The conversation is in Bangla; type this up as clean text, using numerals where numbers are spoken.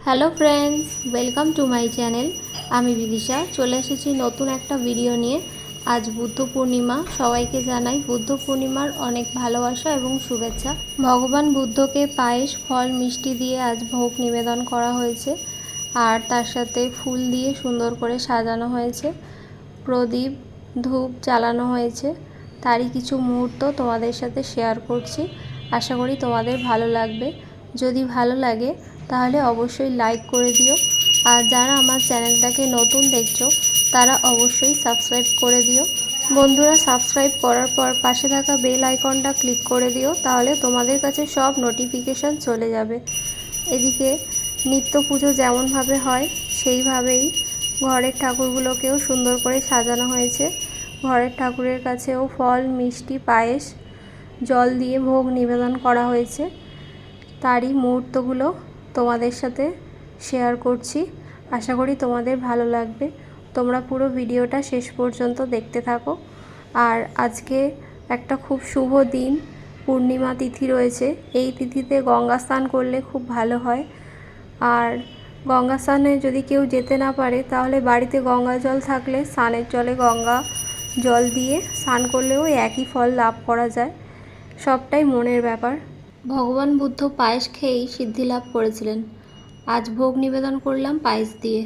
Hello friends, welcome to my channel. আমি বিদিশা চলে এসেছি নতুন একটা ভিডিও নিয়ে। আজ বুদ্ধ পূর্ণিমা, সবাইকে জানাই বুদ্ধ পূর্ণিমার অনেক ভালোবাসা এবং শুভেচ্ছা। ভগবান বুদ্ধকে পায়েস, ফল, মিষ্টি দিয়ে আজ ভোগ নিবেদন করা হয়েছে, আর তার সাথে ফুল দিয়ে সুন্দর করে সাজানো হয়েছে, প্রদীপ ধূপ জ্বালানো হয়েছে। তারই কিছু মুহূর্ত তোমাদের সাথে শেয়ার করছি। আশা করি তোমাদের ভালো লাগবে। যদি ভালো লাগে তাহলে অবশ্যই লাইক করে দিও, আর যারা আমার চ্যানেলটাকে নতুন দেখছো তারা অবশ্যই সাবস্ক্রাইব করে দিও। বন্ধুরা, সাবস্ক্রাইব করার পর পাশে থাকা বেল আইকনটা ক্লিক করে দিও, তাহলে তোমাদের কাছে সব নোটিফিকেশান চলে যাবে। এদিকে নিত্য পুজো যেমনভাবে হয় সেইভাবেই ঘরের ঠাকুরগুলোকেও সুন্দর করে সাজানো হয়েছে। ঘরের ঠাকুরের কাছেও ফল, মিষ্টি, পায়েস, জল দিয়ে ভোগ নিবেদন করা হয়েছে। তারই মুহূর্তগুলো তোমাদের সাথে শেয়ার করছি। আশা করি তোমাদের ভালো লাগবে। তোমরা পুরো ভিডিওটা শেষ পর্যন্ত দেখতে থাকো। আর আজকে একটা খুব শুভ দিন, পূর্ণিমা তিথি রয়েছে। এই তিথিতে গঙ্গা স্নান করলে খুব ভালো হয়। আর গঙ্গা স্নানে যদি কেউ যেতে না পারে তাহলে বাড়িতে গঙ্গা জল থাকলে স্নানের জলে গঙ্গা জল দিয়ে স্নান করলেও একই ফল লাভ করা যায়। সবটাই মনের ব্যাপার। ভগবান বুদ্ধ পায়েস খেয়েই সিদ্ধি লাভ করেছিলেন। আজ ভোগ নিবেদন করলাম পায়েস দিয়ে।